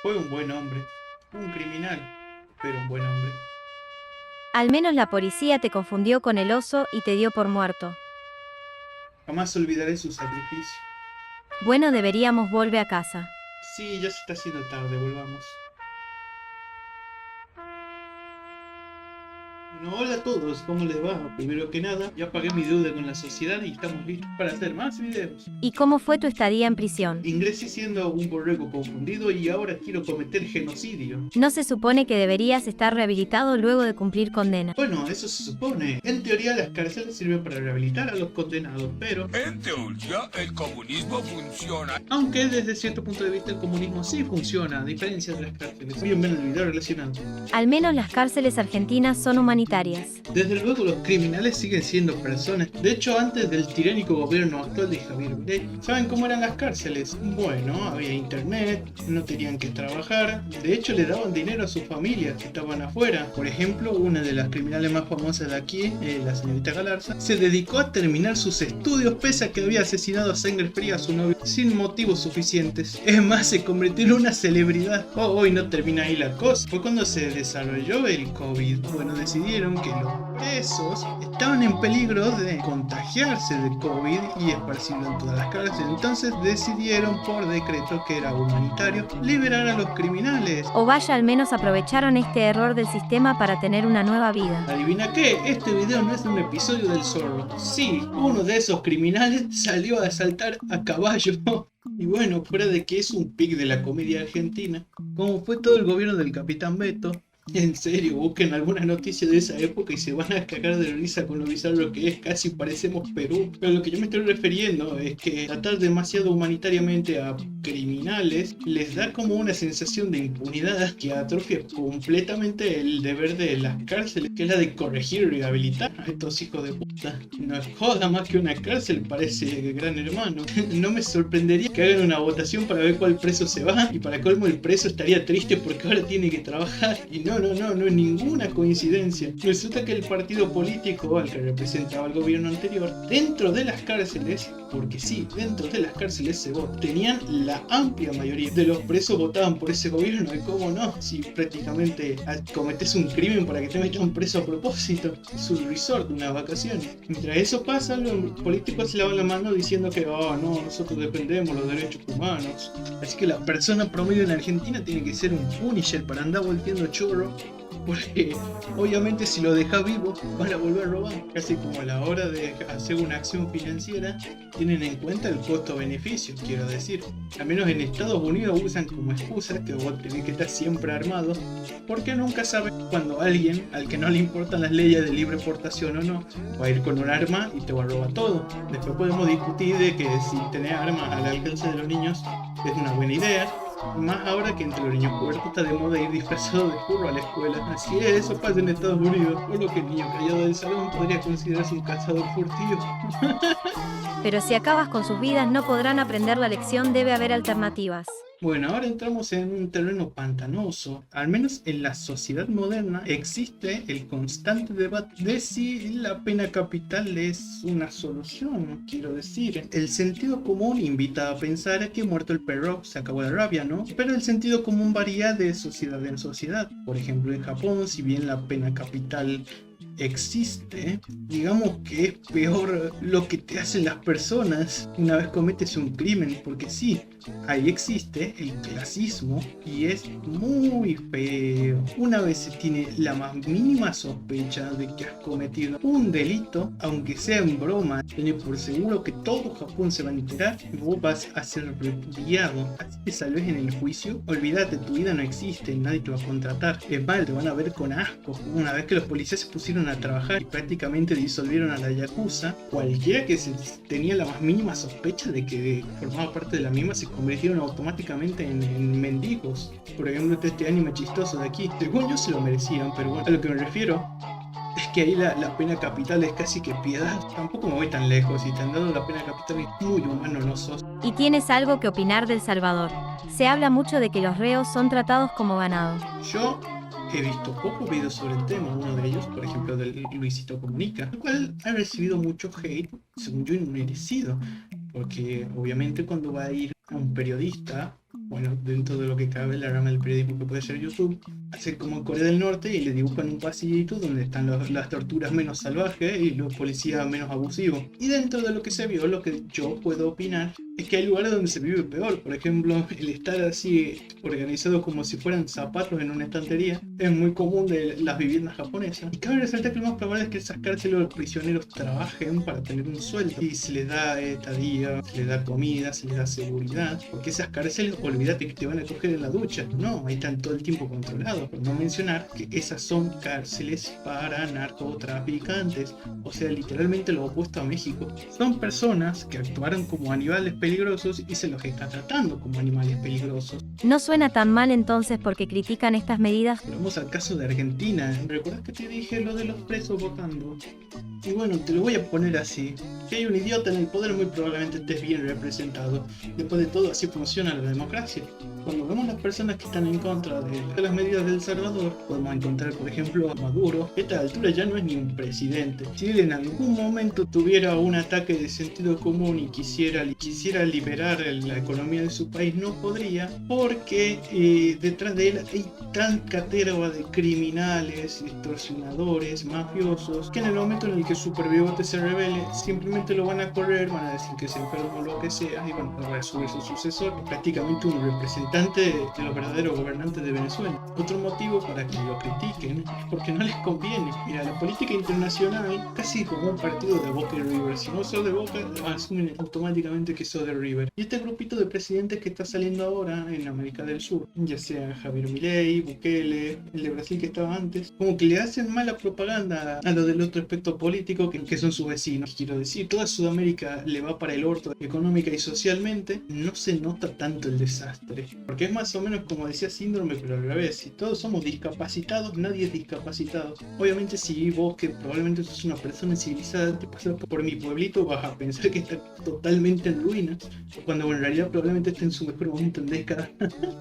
Fue un buen hombre, un criminal, pero un buen hombre. Al menos la policía te confundió con el oso y te dio por muerto. Jamás olvidaré su sacrificio. Bueno, deberíamos volver a casa. Sí, ya se está haciendo tarde, volvamos. Bueno, hola a todos, ¿cómo les va? Primero que nada, ya pagué mi deuda con la sociedad y estamos listos para hacer más videos. ¿Y cómo fue tu estadía en prisión? Ingresé siendo un borrego confundido y ahora quiero cometer genocidio. ¿No se supone que deberías estar rehabilitado luego de cumplir condena? Bueno, eso se supone. En teoría las cárceles sirven para rehabilitar a los condenados, pero... En teoría, el comunismo funciona. Aunque desde cierto punto de vista el comunismo sí funciona, a diferencia de las cárceles. Bien, ven el video relacionado. Al menos las cárceles argentinas son humanitarias. Desde luego los criminales siguen siendo personas. De hecho, antes del tiránico gobierno actual de Javier Milei, ¿saben cómo eran las cárceles? Bueno, había internet, no tenían que trabajar. De hecho, le daban dinero a sus familias que estaban afuera. Por ejemplo, una de las criminales más famosas de aquí, la señorita Galarza, se dedicó a terminar sus estudios pese a que había asesinado a sangre fría a su novio sin motivos suficientes. Es más, se convirtió en una celebridad. Hoy no termina ahí la cosa. Fue cuando se desarrolló el COVID. Bueno, decidieron que los presos estaban en peligro de contagiarse de COVID y esparcirlo en todas las cárceles. Entonces decidieron por decreto, que era humanitario, liberar a los criminales. O vaya, al menos aprovecharon este error del sistema para tener una nueva vida. ¿Adivina qué? Este video no es un episodio del Zorro. Sí, uno de esos criminales salió a asaltar a caballo. Y bueno, fuera de que es un pic de la comedia argentina, como fue todo el gobierno del Capitán Beto. En serio, busquen alguna noticia de esa época y se van a cagar de risa con lo bizarro que es, casi parecemos Perú. Pero lo que yo me estoy refiriendo es que tratar demasiado humanitariamente a criminales les da como una sensación de impunidad que atrofia completamente el deber de las cárceles, que es la de corregir y rehabilitar a estos hijos de puta. No es joda, más que una cárcel parece Gran Hermano. No me sorprendería que hagan una votación para ver cuál preso se va, y para colmo el preso estaría triste porque ahora tiene que trabajar. Y no es ninguna coincidencia. Resulta que el partido político al que representaba el gobierno anterior, dentro de las cárceles, porque sí, dentro de las cárceles se vota, tenían la amplia mayoría de los presos votaban por ese gobierno. Y cómo no, si prácticamente cometes un crimen para que te metan preso a propósito. Es un resort, una vacación. Mientras eso pasa, los políticos se lavan la mano diciendo que no, nosotros defendemos los derechos humanos. Así que la persona promedio en Argentina tiene que ser un Punisher para andar volteando churro, porque obviamente si lo dejas vivo van a volver a robar. Casi como a la hora de hacer una acción financiera tienen en cuenta el costo-beneficio, quiero decir. Al menos en Estados Unidos usan como excusa que vos tenés que estar siempre armado, porque nunca sabes cuando alguien al que no le importan las leyes de libre portación o no va a ir con un arma y te va a robar todo. Después podemos discutir de que si tener armas al alcance de los niños es una buena idea, más ahora que entre los niños puertos está de moda ir disfrazado de furro a la escuela. Así es, eso pasa en Estados Unidos, por lo que el niño callado del salón podría considerarse un cazador furtivo. Pero si acabas con sus vidas no podrán aprender la lección, debe haber alternativas. Bueno, ahora entramos en un terreno pantanoso. Al menos en la sociedad moderna existe el constante debate de si la pena capital es una solución. Quiero decir, el sentido común invita a pensar que muerto el perro se acabó la rabia, ¿no? Pero el sentido común varía de sociedad en sociedad. Por ejemplo, en Japón, si bien la pena capital existe, digamos que es peor lo que te hacen las personas una vez cometes un crimen, porque sí, ahí existe el clasismo y es muy feo. Una vez se tiene la más mínima sospecha de que has cometido un delito, aunque sea en broma, tenés por seguro que todo Japón se va a enterar y vos vas a ser repudiado. Así que salves en el juicio, olvídate, tu vida no existe, nadie te va a contratar. Es más, te van a ver con asco. Una vez que los policías se pusieron a trabajar y prácticamente disolvieron a la Yakuza, cualquiera que se tenía la más mínima sospecha de que formaba parte de la misma se convirtieron automáticamente en mendigos. Por ejemplo, este anime chistoso de aquí, según yo se lo merecían, pero bueno, a lo que me refiero es que ahí la pena capital es casi que piedad. Tampoco me voy tan lejos, y te han dado la pena capital y muy humano no sos. ¿Y tienes algo que opinar del Salvador? Se habla mucho de que los reos son tratados como ganado. Yo he visto pocos videos sobre el tema, uno de ellos, por ejemplo, del Luisito Comunica, el cual ha recibido mucho hate, según yo, inmerecido, porque obviamente cuando va a ir a un periodista, bueno, dentro de lo que cabe la rama del periodismo que puede ser YouTube, hace como en Corea del Norte y le dibujan un pasillito donde están las torturas menos salvajes y los policías menos abusivos. Y dentro de lo que se vio, lo que yo puedo opinar es que hay lugares donde se vive peor. Por ejemplo, el estar así organizado como si fueran zapatos en una estantería es muy común de las viviendas japonesas. Y cabe resaltar que lo más probable es que esas cárceles los prisioneros trabajen para tener un sueldo y se les da estadía, se les da comida, se les da seguridad, porque esas cárceles, olvídate que te van a coger en la ducha, no, ahí están todo el tiempo controlados. Por no mencionar que esas son cárceles para narcotraficantes, o sea, literalmente lo opuesto a México. Son personas que actuaron como animales peligrosos y se los está tratando como animales peligrosos. No suena tan mal entonces porque critican estas medidas. Vamos al caso de Argentina. ¿Recuerdas que te dije lo de los presos votando? Y bueno, te lo voy a poner así. Si hay un idiota en el poder, muy probablemente estés bien representado. Después de todo, así funciona la democracia. Cuando vemos las personas que están en contra de las medidas de El Salvador, podemos encontrar, por ejemplo, a Maduro. A esta altura ya no es ni un presidente. Si él en algún momento tuviera un ataque de sentido común y quisiera liberar la economía de su país, no podría, porque detrás de él hay tan caterva de criminales, extorsionadores, mafiosos, que en el momento en el que su superviviente se rebele, simplemente lo van a correr, van a decir que se enfermó o lo que sea, y van a subir su sucesor, prácticamente un representante de los verdaderos gobernantes de Venezuela. Otro motivo para que lo critiquen es porque no les conviene. Mira, la política internacional, casi como un partido de Boca y River, si no sos de Boca, asumen automáticamente que sos de River. Y este grupito de presidentes que está saliendo ahora en América del Sur, ya sea Javier Milei, Bukele, el de Brasil que estaba antes, como que le hacen mala propaganda a lo del otro aspecto político que son sus vecinos. Quiero decir, toda Sudamérica le va para el orto económica y socialmente, no se nota tanto el desastre, porque es más o menos como decía Síndrome, pero al revés. Si todos somos discapacitados, nadie es discapacitado. Obviamente si vos, que probablemente sos una persona civilizada, te pasas por mi pueblito, vas a pensar que está totalmente en ruinas, cuando en realidad probablemente esté en su mejor momento en décadas.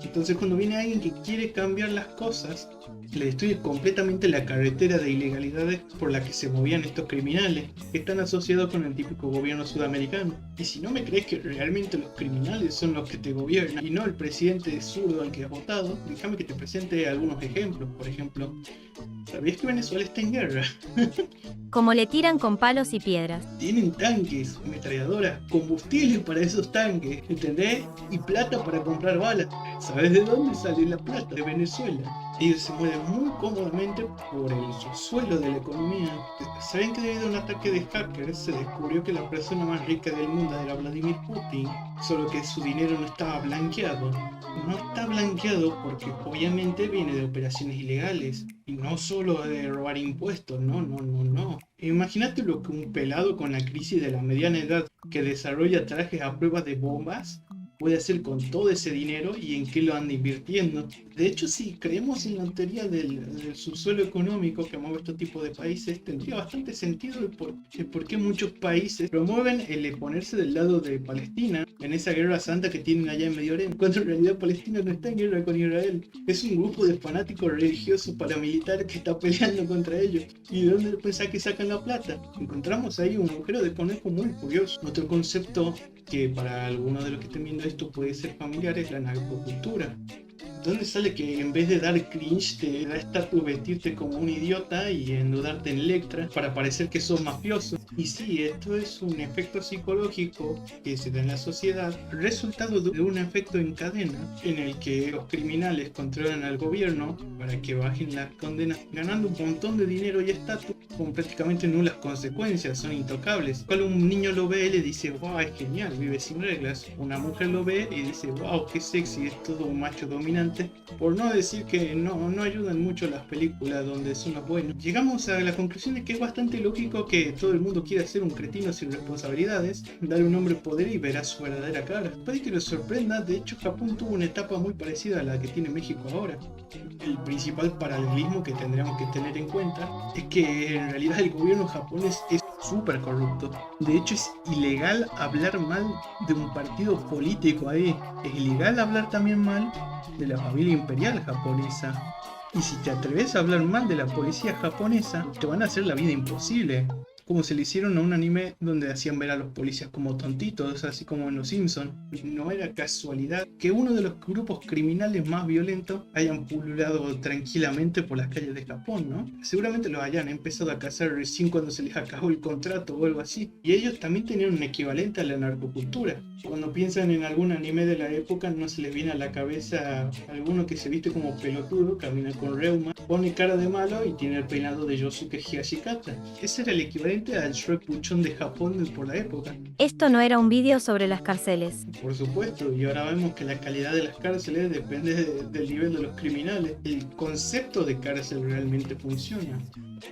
Entonces cuando viene alguien que quiere cambiar las cosas, le destruye completamente la carretera de ilegalidades por la que se movían estos criminales, que están asociados con el típico gobierno sudamericano. Y si no me crees que realmente los criminales son los que te gobiernan y no el presidente zurdo al que has votado, déjame que te presente algunos ejemplos. Por ejemplo, ¿sabías que Venezuela está en guerra? Como le tiran con palos y piedras. Tienen tanques, ametralladoras, combustible para esos tanques, ¿entendés? Y plata para comprar balas. ¿Sabes de dónde sale la plata? De Venezuela. Ellos se mueven muy cómodamente por el subsuelo de la economía. ¿Saben que debido a un ataque de hackers se descubrió que la persona más rica del mundo era Vladimir Putin? Solo que su dinero no estaba blanqueado. No está blanqueado porque obviamente viene de operaciones ilegales. Y no solo de robar impuestos, no. Imagínate lo que un pelado con la crisis de la mediana edad que desarrolla trajes a prueba de bombas puede hacer con todo ese dinero y en qué lo anda invirtiendo. De hecho, si creemos en la teoría del subsuelo económico que mueve este tipo de países, tendría bastante sentido el por qué muchos países promueven el ponerse del lado de Palestina en esa guerra santa que tienen allá en Medio Oriente, cuando en realidad Palestina no está en guerra con Israel. Es un grupo de fanáticos religiosos paramilitares que está peleando contra ellos. ¿Y de dónde pensás que sacan la plata? Encontramos ahí un agujero de conejo muy curioso. Otro concepto que para algunos de los que estén viendo esto puede ser familiar es la narcocultura. ¿Dónde sale que en vez de dar cringe te da estatus vestirte como un idiota y endeudarte en Electra para parecer que sos mafioso? Y sí, esto es un efecto psicológico que se da en la sociedad, resultado de un efecto en cadena en el que los criminales controlan al gobierno para que bajen las condenas, ganando un montón de dinero y estatus con prácticamente nulas consecuencias, son intocables. Cuando un niño lo ve y le dice, wow, es genial, vive sin reglas. Una mujer lo ve y dice, wow, qué sexy, es todo un macho dominante. Por no decir que no ayudan mucho las películas donde son los buenos. Llegamos a la conclusión de que es bastante lógico que todo el mundo quiera ser un cretino sin responsabilidades, darle un hombre poder y verá su verdadera cara. Puede que lo sorprenda, de hecho Japón tuvo una etapa muy parecida a la que tiene México ahora. El principal paralelismo que tendríamos que tener en cuenta es que en realidad el gobierno japonés es súper corrupto. De hecho es ilegal hablar mal de un partido político ahí. Es ilegal hablar también mal de la familia imperial japonesa. Y si te atreves a hablar mal de la policía japonesa, te van a hacer la vida imposible. Como se le hicieron a un anime donde hacían ver a los policías como tontitos, así como en Los Simpsons. No era casualidad que uno de los grupos criminales más violentos hayan pululado tranquilamente por las calles de Japón, ¿no? Seguramente los hayan empezado a cazar recién cuando se les acabó el contrato o algo así. Y ellos también tenían un equivalente a la narcocultura. Cuando piensan en algún anime de la época, no se les viene a la cabeza alguno que se viste como pelotudo, camina con reuma, pone cara de malo y tiene el peinado de Yosuke Higashikata. Ese era el equivalente al Shrek Puchón de Japón por la época. Esto no era un vídeo sobre las cárceles. Por supuesto, y ahora vemos que la calidad de las cárceles depende del nivel de los criminales. El concepto de cárcel realmente funciona.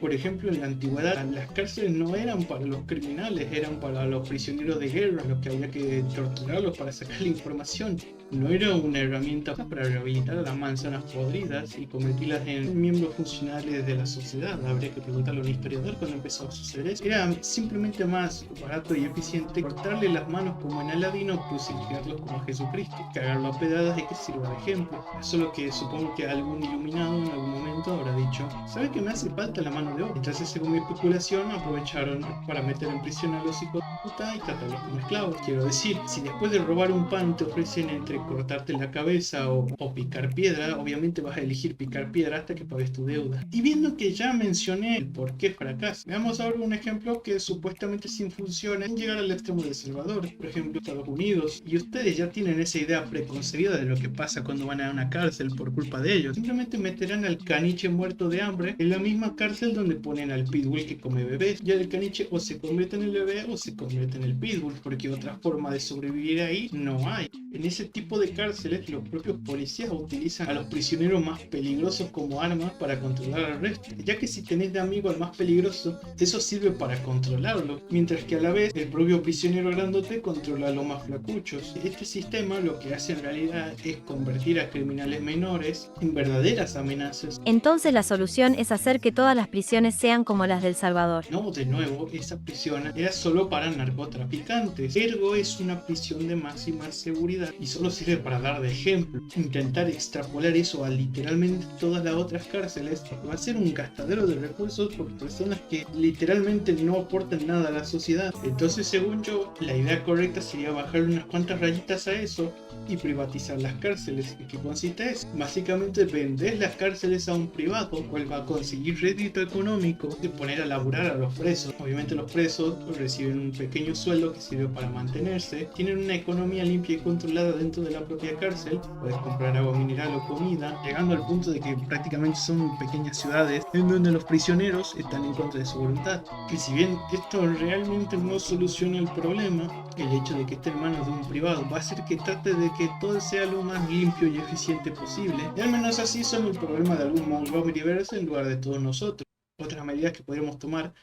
Por ejemplo, en la antigüedad, las cárceles no eran para los criminales, eran para los prisioneros de guerra, los que había que torturarlos para sacar la información. No era una herramienta para rehabilitar a las manzanas podridas y convertirlas en miembros funcionales de la sociedad. Habría que preguntarle a un historiador cuando empezó a suceder eso. Era simplemente más barato y eficiente cortarle las manos como en Aladino, crucificarlos como a Jesucristo, cagarlo a pedadas y que sirva de ejemplo. Solo que supongo que algún iluminado en algún momento habrá dicho: ¿sabe que me hace falta la mano de obra? Entonces, según mi especulación, aprovecharon para meter en prisión a los hijos de puta y tratarlos como esclavos. Quiero decir, si después de robar un pan te ofrecen entre cortarte la cabeza o picar piedra, obviamente vas a elegir picar piedra hasta que pagues tu deuda. Y viendo que ya mencioné el por qué fracaso, veamos ahora un ejemplo que supuestamente sí funciona sin llegar al extremo de El Salvador, por ejemplo Estados Unidos, y ustedes ya tienen esa idea preconcebida de lo que pasa cuando van a una cárcel por culpa de ellos. Simplemente meterán al caniche muerto de hambre en la misma cárcel donde ponen al pitbull que come bebés. Ya el caniche o se convierte en el bebé o se convierte en el pitbull, porque otra forma de sobrevivir ahí no hay. En ese tipo de cárceles, los propios policías utilizan a los prisioneros más peligrosos como armas para controlar al resto, ya que si tenés de amigo al más peligroso, eso sirve para controlarlo, mientras que a la vez el propio prisionero grandote controla a los más flacuchos. Este sistema lo que hace en realidad es convertir a criminales menores en verdaderas amenazas. Entonces la solución es hacer que todas las prisiones sean como las de El Salvador. No, de nuevo, esa prisión era solo para narcotraficantes, ergo es una prisión de máxima seguridad y solo sirve para dar de ejemplo. Intentar extrapolar eso a literalmente todas las otras cárceles va a ser un gastadero de recursos por personas que literalmente no aportan nada a la sociedad. Entonces, según yo, la idea correcta sería bajarle unas cuantas rayitas a eso y privatizar las cárceles. ¿En qué consiste eso? Básicamente vender las cárceles a un privado, cual va a conseguir rédito económico de poner a laburar a los presos. Obviamente los presos reciben un pequeño sueldo que sirve para mantenerse, tienen una economía limpia y controlada dentro de la propia cárcel, puedes comprar agua mineral o comida, llegando al punto de que prácticamente son pequeñas ciudades en donde los prisioneros están en contra de su voluntad. Y si bien esto realmente no soluciona el problema, el hecho de que esté en manos de un privado va a hacer que trate de que todo sea lo más limpio y eficiente posible, y al menos así son el problema de algún Montgomeryverse en lugar de todos nosotros. Otras medidas que podríamos tomar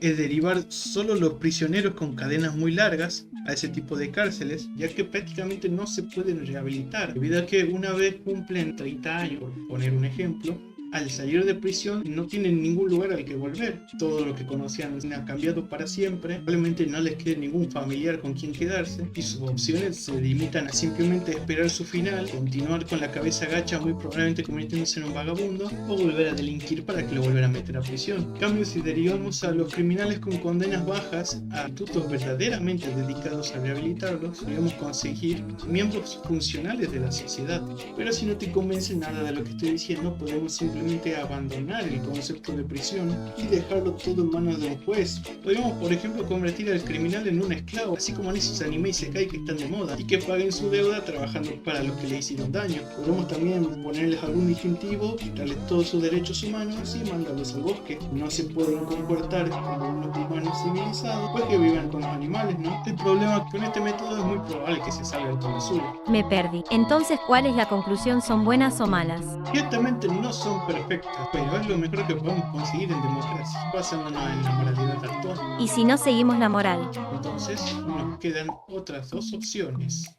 es derivar solo los prisioneros con cadenas muy largas a ese tipo de cárceles, ya que prácticamente no se pueden rehabilitar, debido a que una vez cumplen 30 años, por poner un ejemplo, al salir de prisión no tienen ningún lugar al que volver. Todo lo que conocían ha cambiado para siempre, probablemente no les quede ningún familiar con quien quedarse y sus opciones se limitan a simplemente esperar su final, continuar con la cabeza gacha, muy probablemente convirtiéndose en un vagabundo, o volver a delinquir para que lo volvieran a meter a prisión. En cambio, si derivamos a los criminales con condenas bajas a institutos verdaderamente dedicados a rehabilitarlos, podríamos conseguir miembros funcionales de la sociedad. Pero si no te convence nada de lo que estoy diciendo, podemos simplemente abandonar el concepto de prisión y dejarlo todo en manos de un juez. Podríamos, por ejemplo, convertir al criminal en un esclavo, así como en esos anime isekai que están de moda, y que paguen su deuda trabajando para los que le hicieron daño. Podríamos también ponerles algún distintivo, quitarles todos sus derechos humanos y mandarlos al bosque. No se pueden comportar como unos humanos civilizados, pues que vivan con los animales, ¿no? El problema es que con este método es muy probable que se salga de todo el sur. Me perdí. Entonces, ¿cuál es la conclusión? ¿Son buenas o malas? Ciertamente no son perfectas, pero es lo mejor que podemos conseguir en democracia, basándonos en la moralidad actual. ¿Y si no seguimos la moral? Entonces nos quedan otras dos opciones,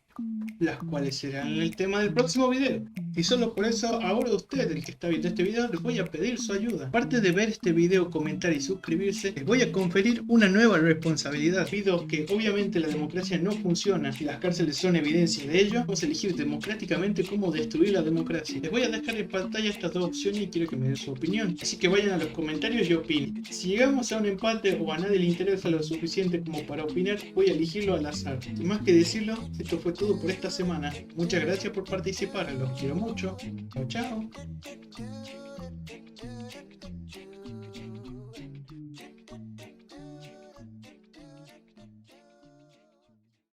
las cuales serán el tema del próximo video. Y solo por eso, ahora usted, el que está viendo este video, les voy a pedir su ayuda. Aparte de ver este video, comentar y suscribirse, les voy a conferir una nueva responsabilidad. Debido que obviamente la democracia no funciona y las cárceles son evidencia de ello, vamos a elegir democráticamente cómo destruir la democracia. Les voy a dejar en pantalla estas dos opciones y quiero que me den su opinión. Así que vayan a los comentarios y opinen. Si llegamos a un empate o a nadie le interesa lo suficiente como para opinar, voy a elegirlo al azar. Sin más que decirlo, esto fue todo por esta semana. Muchas gracias por participar, los quiero mucho. Chao, chao.